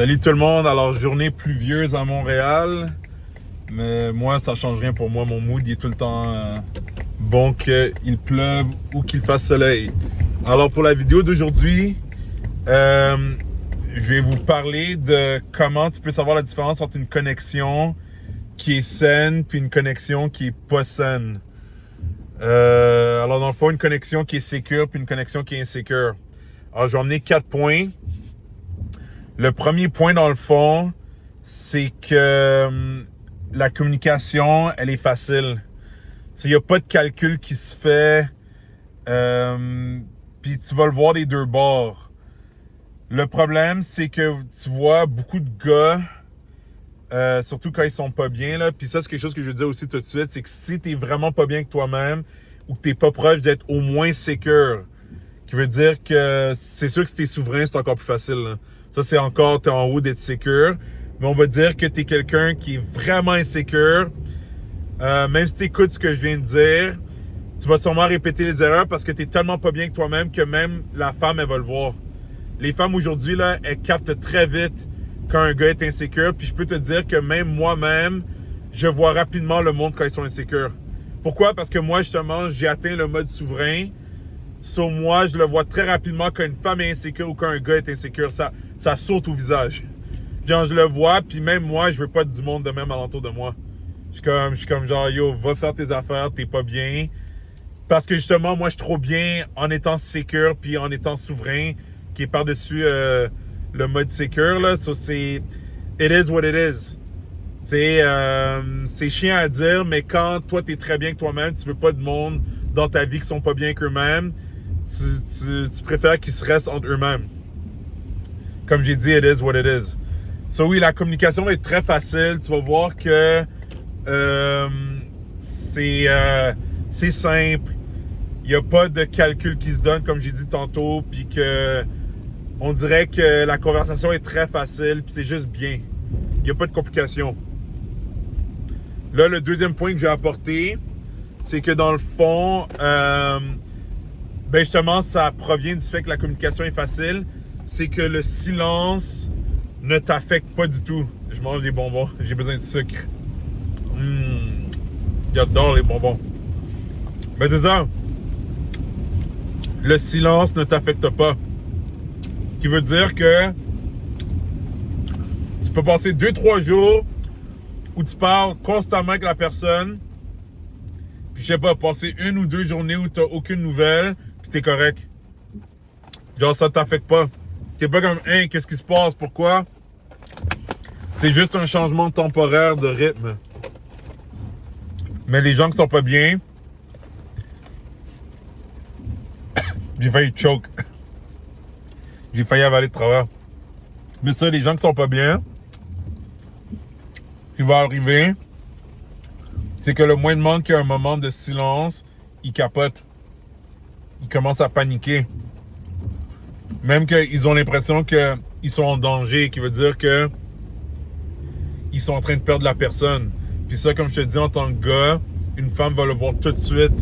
Salut tout le monde. Alors, journée pluvieuse à Montréal. Mais moi, ça change rien pour moi. Mon mood il est tout le temps bon qu'il pleuve ou qu'il fasse soleil. Alors, pour la vidéo d'aujourd'hui, je vais vous parler de comment tu peux savoir la différence entre une connexion qui est saine puis une connexion qui est pas saine. Alors, dans le fond, une connexion qui est sécure puis une connexion qui est insécure. Alors, je vais emmener 4 points. Le premier point, dans le fond, c'est que la communication, elle est facile. Il n'y a pas de calcul qui se fait, puis tu vas le voir des deux bords. Le problème, c'est que tu vois beaucoup de gars, surtout quand ils sont pas bien, là, puis ça, c'est quelque chose que je veux dire aussi tout de suite, c'est que si tu es vraiment pas bien avec toi-même ou que tu n'es pas proche d'être au moins sécure, qui veut dire que c'est sûr que si tu es souverain, c'est encore plus facile, là. Ça, c'est encore, t'es en haut d'être sécure. Mais on va dire que t'es quelqu'un qui est vraiment insécure. Même si t'écoutes ce que je viens de dire, tu vas sûrement répéter les erreurs parce que t'es tellement pas bien que toi-même que même la femme, elle va le voir. Les femmes aujourd'hui, là, elles captent très vite quand un gars est insécure. Puis je peux te dire que même moi-même, je vois rapidement le monde quand ils sont insécures. Pourquoi? Parce que moi, justement, j'ai atteint le mode souverain. Sur moi, je le vois très rapidement quand une femme est insécure ou quand un gars est insécure. Ça saute au visage. Genre, je le vois, puis même moi, je veux pas du monde de même alentour de moi. Je suis comme genre, yo, va faire tes affaires, t'es pas bien. Parce que justement, moi, je suis trop bien en étant sécure, puis en étant souverain, qui est par-dessus le mode sécure, là. So, c'est... It is what it is. C'est chiant à dire, mais quand toi, t'es très bien que toi-même, tu veux pas de monde dans ta vie qui sont pas bien qu'eux-mêmes, tu préfères qu'ils se restent entre eux-mêmes. Comme j'ai dit, it is what it is. So oui, la communication est très facile. Tu vas voir que c'est simple. Il n'y a pas de calcul qui se donne, comme j'ai dit tantôt, puis que on dirait que la conversation est très facile, puis c'est juste bien. Il n'y a pas de complications. Là, le deuxième point que j'ai apporté, c'est que dans le fond, ben justement, ça provient du fait que la communication est facile. C'est que le silence ne t'affecte pas du tout. Je mange des bonbons, j'ai besoin de sucre. J'adore les bonbons. Ben c'est ça. Le silence ne t'affecte pas. Ce qui veut dire que tu peux passer 2-3 jours où tu parles constamment avec la personne. Puis je sais pas, passer 1 ou 2 journées où t'as aucune nouvelle, puis t'es correct. Genre ça t'affecte pas. T'es pas comme, hein, qu'est-ce qui se passe, pourquoi? C'est juste un changement temporaire de rythme. Mais les gens qui sont pas bien, j'ai failli choke. J'ai failli avaler de travers. Mais ça, les gens qui sont pas bien, ce qui va arriver, c'est que le moindre qu'il y a un moment de silence, ils capotent. Ils commencent à paniquer. Même qu'ils ont l'impression qu'ils sont en danger, qui veut dire que ils sont en train de perdre la personne. Puis ça, comme je te dis, en tant que gars, une femme va le voir tout de suite.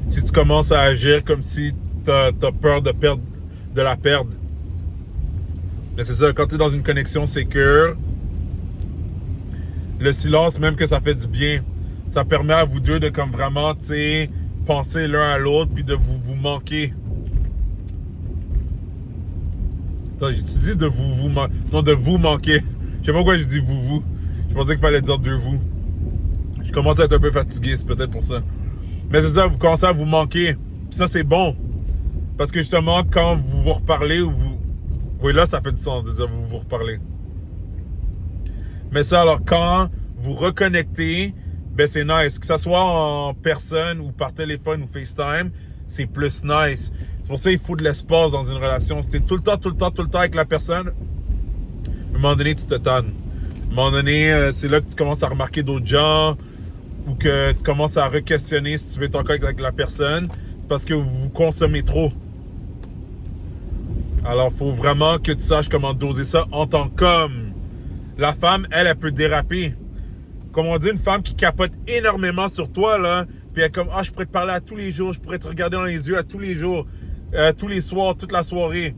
Si tu commences à agir comme si t'as peur de la perdre. Mais c'est ça, quand tu es dans une connexion sécure, le silence, même que ça fait du bien, ça permet à vous deux de comme vraiment, tu sais, penser l'un à l'autre puis de vous manquer. Attends, j'ai dit de non, de vous manquer. Je sais pas pourquoi je dis vous. Je pensais qu'il fallait dire de vous. Je commence à être un peu fatigué, c'est peut-être pour ça. Mais c'est ça, vous commencez à vous manquer. Puis ça, c'est bon. Parce que justement, quand vous vous reparlez ou vous... Oui, là, ça fait du sens de dire vous vous reparlez. Mais ça, alors, quand vous reconnectez, ben c'est nice. Que ça soit en personne ou par téléphone ou FaceTime, c'est plus nice. C'est pour ça qu'il faut de l'espace dans une relation. Si t'es tout le temps avec la personne, à un moment donné, tu te tannes. À un moment donné, c'est là que tu commences à remarquer d'autres gens ou que tu commences à re-questionner si tu veux être encore avec la personne. C'est parce que vous consommez trop. Alors, il faut vraiment que tu saches comment doser ça en tant qu'homme. La femme, elle peut déraper. Comme on dit, une femme qui capote énormément sur toi, là, puis elle est comme, je pourrais te parler à tous les jours, je pourrais te regarder dans les yeux à tous les jours, tous les soirs, toute la soirée.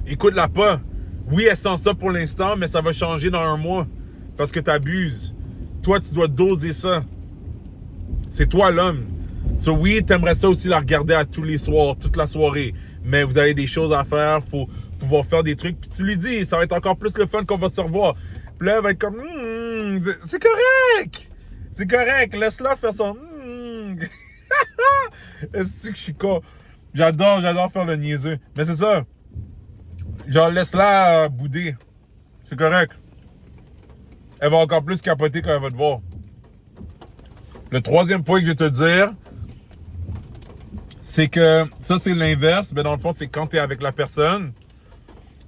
Écoute-la pas. Oui, elle sent ça pour l'instant, mais ça va changer dans un mois. Parce que tu abuses. Toi, tu dois doser ça. C'est toi l'homme. So oui, t'aimerais ça aussi la regarder à tous les soirs, toute la soirée. Mais vous avez des choses à faire, faut pouvoir faire des trucs. Puis tu lui dis, ça va être encore plus le fun qu'on va se revoir. Puis là, elle va être comme, c'est correct. C'est correct, laisse-la faire son, Est-ce que je suis con? J'adore faire le niaiseux. Mais c'est ça. Genre, laisse-la bouder. C'est correct. Elle va encore plus capoter quand elle va te voir. Le troisième point que je vais te dire, c'est que ça, c'est l'inverse. Mais dans le fond, c'est quand tu es avec la personne,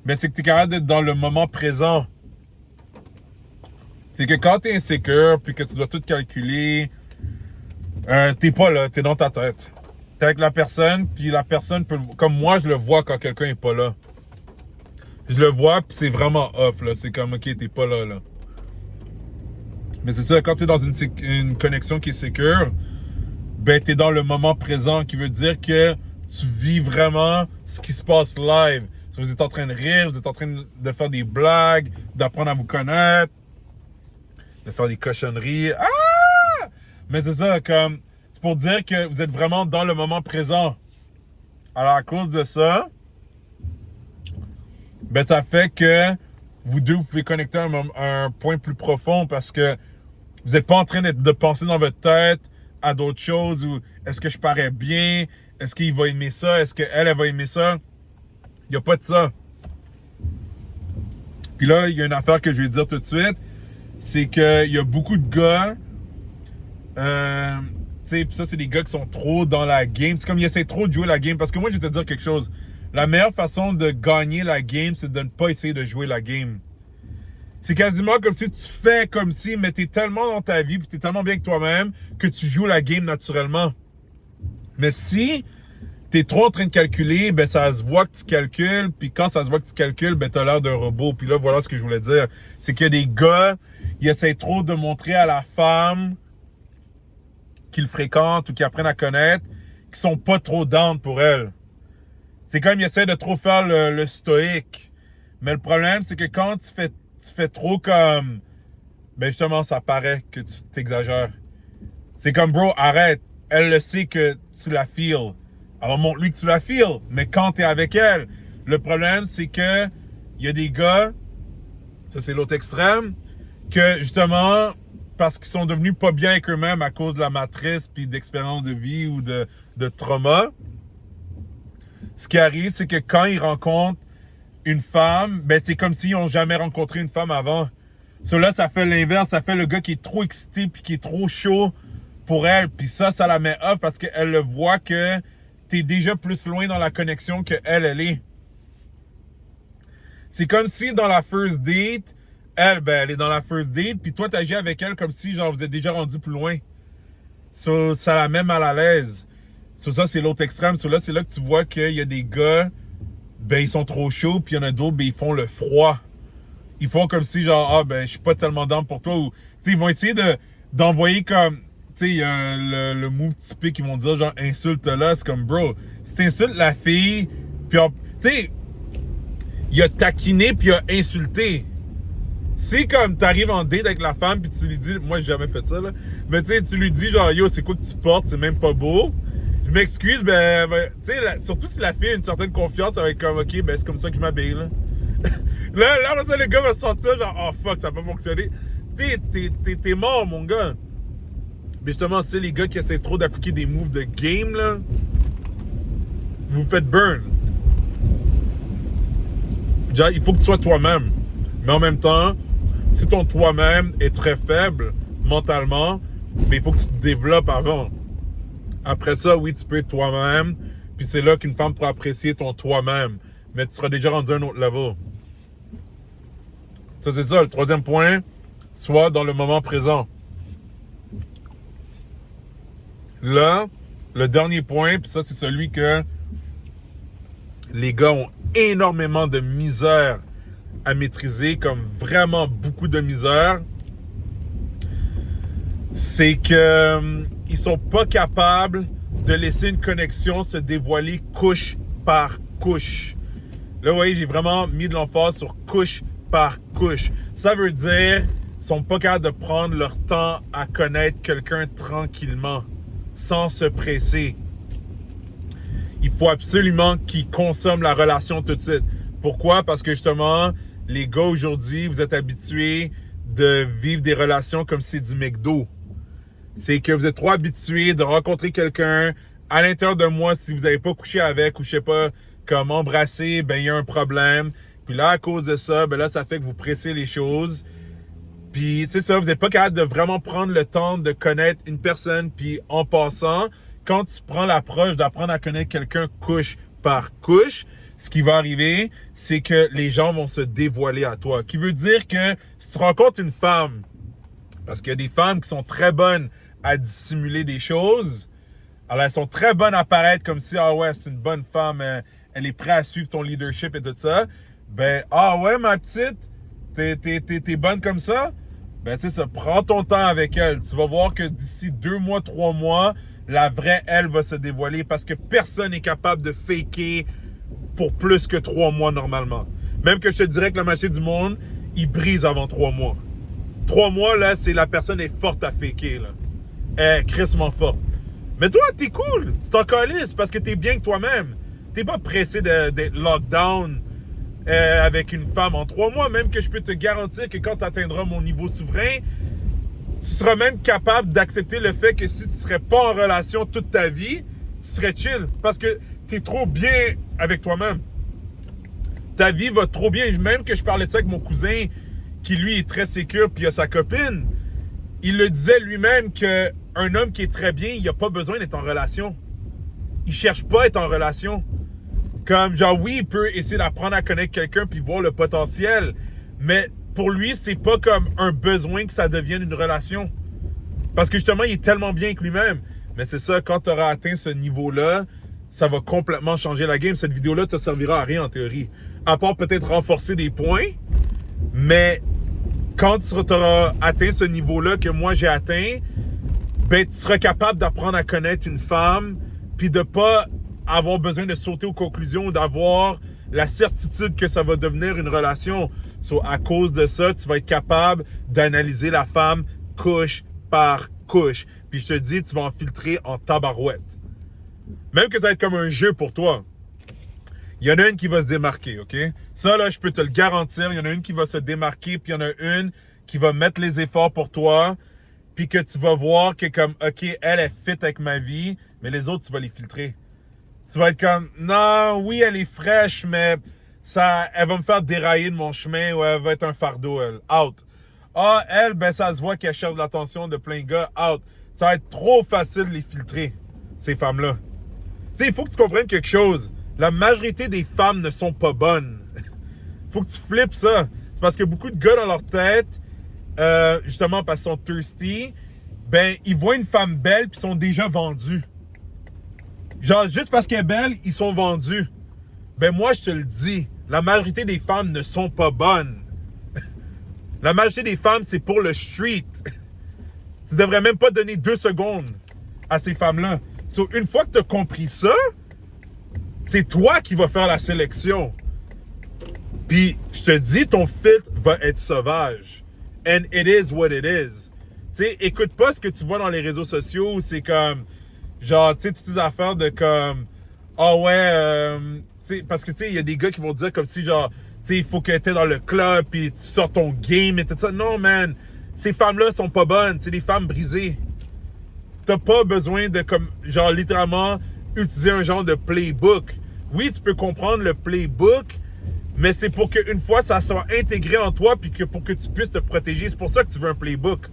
mais c'est que tu es capable d'être dans le moment présent. C'est que quand tu es insécure, puis que tu dois tout calculer, t'es pas là, t'es dans ta tête. T'es avec la personne, puis la personne peut... Comme moi, je le vois quand quelqu'un est pas là. Je le vois, puis c'est vraiment off, là. C'est comme, OK, t'es pas là, là. Mais c'est ça, quand t'es dans une connexion qui est sécure, ben, t'es dans le moment présent, qui veut dire que tu vis vraiment ce qui se passe live. Si vous êtes en train de rire, vous êtes en train de faire des blagues, d'apprendre à vous connaître, de faire des cochonneries. Ah! Mais c'est ça, comme, c'est pour dire que vous êtes vraiment dans le moment présent. Alors, à cause de ça, ben, ça fait que vous deux, vous pouvez connecter à un point plus profond parce que vous n'êtes pas en train de penser dans votre tête à d'autres choses ou est-ce que je parais bien? Est-ce qu'il va aimer ça? Est-ce qu'elle va aimer ça? Il n'y a pas de ça. Puis là, il y a une affaire que je vais dire tout de suite. C'est qu'il y a beaucoup de gars, tu sais, ça, c'est des gars qui sont trop dans la game. C'est comme ils essaient trop de jouer la game. Parce que moi, je vais te dire quelque chose. La meilleure façon de gagner la game, c'est de ne pas essayer de jouer la game. C'est quasiment comme si tu fais comme si, mais t'es tellement dans ta vie, puis t'es tellement bien que toi-même, que tu joues la game naturellement. Mais si t'es trop en train de calculer, ben ça se voit que tu calcules, puis quand ça se voit que tu calcules, ben t'as l'air d'un robot. Puis là, voilà ce que je voulais dire. C'est qu'il y a des gars, ils essaient trop de montrer à la femme qu'ils fréquentent ou qu'ils apprennent à connaître, qu'ils sont pas trop down pour elle. C'est comme ils essaient de trop faire le stoïque. Mais le problème, c'est que quand tu fais trop comme... Ben justement, ça paraît que tu t'exagères. C'est comme, bro, arrête. Elle le sait que tu la feels. Alors montre-lui que tu la feels. Mais quand t'es avec elle, le problème, c'est que il y a des gars, ça c'est l'autre extrême, que justement, parce qu'ils sont devenus pas bien avec eux-mêmes à cause de la matrice puis d'expérience de vie ou de trauma, ce qui arrive, c'est que quand ils rencontrent une femme, ben c'est comme s'ils n'ont jamais rencontré une femme avant. Là, ça fait l'inverse. Ça fait le gars qui est trop excité puis qui est trop chaud pour elle. Puis ça la met off parce qu'elle le voit que t'es déjà plus loin dans la connexion que elle est. C'est comme si dans la first date, elle est dans la first date, puis toi, t'agis avec elle comme si, genre, vous êtes déjà rendu plus loin. Ça la met mal à l'aise. Ça, c'est l'autre extrême. Là, c'est là que tu vois qu'il y a des gars, ben, ils sont trop chauds, puis il y en a d'autres, ben, ils font le froid. Ils font comme si, genre, ben, je suis pas tellement down pour toi. Ou, tu sais, ils vont essayer d'envoyer comme, tu sais, il y a le move typique, ils vont dire, genre, insulte-la. C'est comme, bro, si t'insultes la fille, puis, tu sais, il y a taquiné, puis il y a insulté. C'est comme, t'arrives en date avec la femme, puis tu lui dis, moi, j'ai jamais fait ça, là. Mais, tu sais, tu lui dis, genre, yo, c'est quoi que tu portes? C'est même pas beau. Je m'excuse, ben tu sais, surtout si la fille a une certaine confiance, elle va être comme, OK, ben, c'est comme ça que je m'habille, là. là, ça, le gars va se sentir, genre, oh, fuck, ça va pas fonctionner. Tu sais, t'es mort, mon gars. Mais justement, c'est les gars qui essaient trop d'appliquer des moves de game, là. Vous faites burn. Genre, il faut que tu sois toi-même. Mais en même temps, si ton toi-même est très faible mentalement, mais il faut que tu te développes avant. Après ça, oui, tu peux être toi-même. Puis c'est là qu'une femme pourra apprécier ton toi-même. Mais tu seras déjà rendu à un autre level. Ça, c'est ça. Le troisième point, sois dans le moment présent. Là, le dernier point, puis ça, c'est celui que les gars ont énormément de misère à maîtriser, comme vraiment beaucoup de misère, c'est que ils sont pas capables de laisser une connexion se dévoiler couche par couche. Là, vous voyez, j'ai vraiment mis de l'emphase sur couche par couche. Ça veut dire qu'ils sont pas capables de prendre leur temps à connaître quelqu'un tranquillement, sans se presser. Il faut absolument qu'ils consomment la relation tout de suite. Pourquoi? Parce que justement, les gars aujourd'hui, vous êtes habitués de vivre des relations comme si c'est du McDo. C'est que vous êtes trop habitués de rencontrer quelqu'un. À l'intérieur de moi, si vous n'avez pas couché avec ou je sais pas, comme embrasser, ben il y a un problème. Puis là, à cause de ça, ben là, ça fait que vous pressez les choses. Puis c'est ça, vous n'êtes pas capable de vraiment prendre le temps de connaître une personne. Puis en passant, quand tu prends l'approche d'apprendre à connaître quelqu'un couche par couche, ce qui va arriver, c'est que les gens vont se dévoiler à toi. Qui veut dire que si tu rencontres une femme, parce qu'il y a des femmes qui sont très bonnes à dissimuler des choses, alors elles sont très bonnes à paraître comme si, ah ouais, c'est une bonne femme, elle est prête à suivre ton leadership et tout ça. Ben, ah ouais, ma petite, t'es bonne comme ça? Ben, c'est ça, prends ton temps avec elle. Tu vas voir que d'ici 2 mois, 3 mois, la vraie elle va se dévoiler parce que personne n'est capable de faker pour plus que 3 mois normalement. Même que je te dirais que la moitié du monde, il brise avant 3 mois. 3 mois, là, c'est la personne est forte à faker, là. Elle est crissement forte. Mais toi, t'es cool. Tu t'en calisses parce que t'es bien que toi-même. T'es pas pressé d'être lockdown avec une femme en 3 mois. Même que je peux te garantir que quand tu atteindras mon niveau souverain, tu seras même capable d'accepter le fait que si tu serais pas en relation toute ta vie, tu serais chill. Parce que t'es trop bien avec toi-même. Ta vie va trop bien. Même que je parlais de ça avec mon cousin, qui lui est très sécure, puis il a sa copine, il le disait lui-même qu'un homme qui est très bien, il n'a pas besoin d'être en relation. Il cherche pas à être en relation. Comme, genre, oui, il peut essayer d'apprendre à connaître quelqu'un puis voir le potentiel, mais pour lui, c'est pas comme un besoin que ça devienne une relation. Parce que justement, il est tellement bien avec lui-même. Mais c'est ça, quand tu auras atteint ce niveau-là, ça va complètement changer la game. Cette vidéo-là te servira à rien en théorie. À part peut-être renforcer des points, mais quand tu auras atteint ce niveau-là que moi j'ai atteint, ben tu seras capable d'apprendre à connaître une femme puis de pas avoir besoin de sauter aux conclusions, d'avoir la certitude que ça va devenir une relation. So, à cause de ça, tu vas être capable d'analyser la femme couche par couche. Puis je te dis, tu vas en filtrer en tabarouette. Même que ça va être comme un jeu pour toi. Il y en a une qui va se démarquer, OK? Ça, là, je peux te le garantir. Il y en a une qui va se démarquer, puis il y en a une qui va mettre les efforts pour toi, puis que tu vas voir que comme, OK, elle est fit avec ma vie, mais les autres, tu vas les filtrer. Tu vas être comme, non, oui, elle est fraîche, mais ça, elle va me faire dérailler de mon chemin, ou elle va être un fardeau, elle. Out. Ah, elle, ben ça se voit qu'elle cherche l'attention de plein de gars. Out. Ça va être trop facile de les filtrer, ces femmes-là. Tu sais, il faut que tu comprennes quelque chose. La majorité des femmes ne sont pas bonnes. Faut que tu flippes ça. C'est parce que beaucoup de gars dans leur tête, justement parce qu'ils sont thirsty, ben ils voient une femme belle puis sont déjà vendus. Genre, juste parce qu'elle est belle, ils sont vendus. Ben moi, je te le dis, la majorité des femmes ne sont pas bonnes. La majorité des femmes, c'est pour le street. Tu devrais même pas donner 2 secondes à ces femmes-là. So, une fois que tu as compris ça, c'est toi qui vas faire la sélection. Puis, je te dis, ton filtre va être sauvage. And it is what it is. Tu sais, écoute pas ce que tu vois dans les réseaux sociaux où c'est comme, genre, tu sais, toutes ces affaires de comme, ah ouais, parce que tu sais, il y a des gars qui vont dire comme si, genre, tu sais, il faut que tu es dans le club puis tu sors ton game et tout ça. Non, man, ces femmes-là sont pas bonnes. C'est des femmes brisées. T'as pas besoin de, comme, genre, littéralement, utiliser un genre de playbook. Oui, tu peux comprendre le playbook, mais c'est pour qu'une fois, ça soit intégré en toi puis que pour que tu puisses te protéger. C'est pour ça que tu veux un playbook.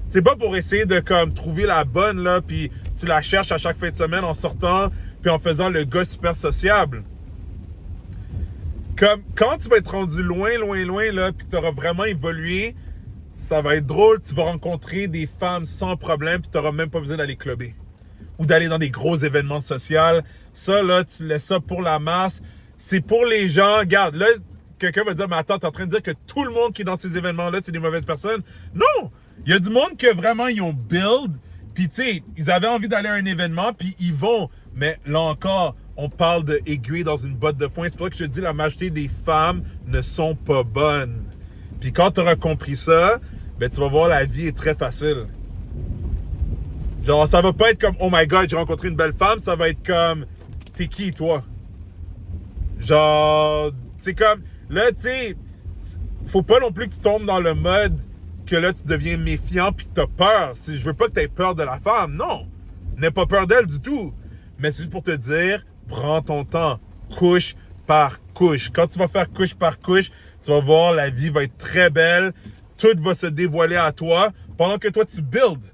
C'est pas pour essayer de, comme, trouver la bonne, là, puis tu la cherches à chaque fin de semaine en sortant puis en faisant le gars super sociable. Comme, quand tu vas être rendu loin, là, puis que tu auras vraiment évolué, ça va être drôle. Tu vas rencontrer des femmes sans problème puis tu n'auras même pas besoin d'aller clubber ou d'aller dans des gros événements sociaux. Ça, là, tu laisses ça pour la masse. C'est pour les gens. Regarde, là, quelqu'un va dire, mais attends, t'es en train de dire que tout le monde qui est dans ces événements-là, c'est des mauvaises personnes? Non! Il y a du monde que vraiment, ils ont build, puis tu sais, ils avaient envie d'aller à un événement, puis ils vont. Mais là encore, on parle d'aiguille dans une botte de foin. C'est pour ça que je te dis, la majorité des femmes ne sont pas bonnes. Puis quand tu auras compris ça, ben tu vas voir, la vie est très facile. Genre, ça va pas être comme, oh my god, j'ai rencontré une belle femme. Ça va être comme, t'es qui, toi? Genre, c'est comme, là, tu sais, faut pas non plus que tu tombes dans le mode que là, tu deviens méfiant puis que t'as peur. Je veux pas que t'aies peur de la femme, non. N'aie pas peur d'elle du tout. Mais c'est juste pour te dire, prends ton temps. Couche par couche. Quand tu vas faire couche par couche, tu vas voir, la vie va être très belle. Tout va se dévoiler à toi pendant que toi, tu builds.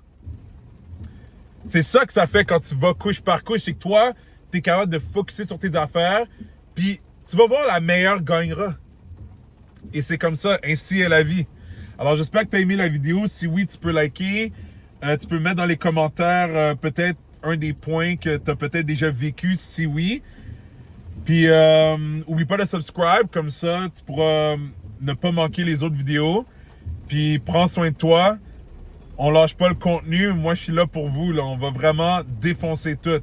C'est ça que ça fait quand tu vas couche par couche. C'est que toi, tu es capable de focusser sur tes affaires. Puis tu vas voir, la meilleure gagnera. Et c'est comme ça. Ainsi est la vie. Alors, j'espère que tu as aimé la vidéo. Si oui, tu peux liker. Tu peux mettre dans les commentaires peut-être un des points que tu as peut-être déjà vécu, si oui. Puis, oublie pas de subscribe. Comme ça, tu pourras ne pas manquer les autres vidéos. Puis, prends soin de toi. On lâche pas le contenu. Moi, je suis là pour vous. Là. On va vraiment défoncer tout.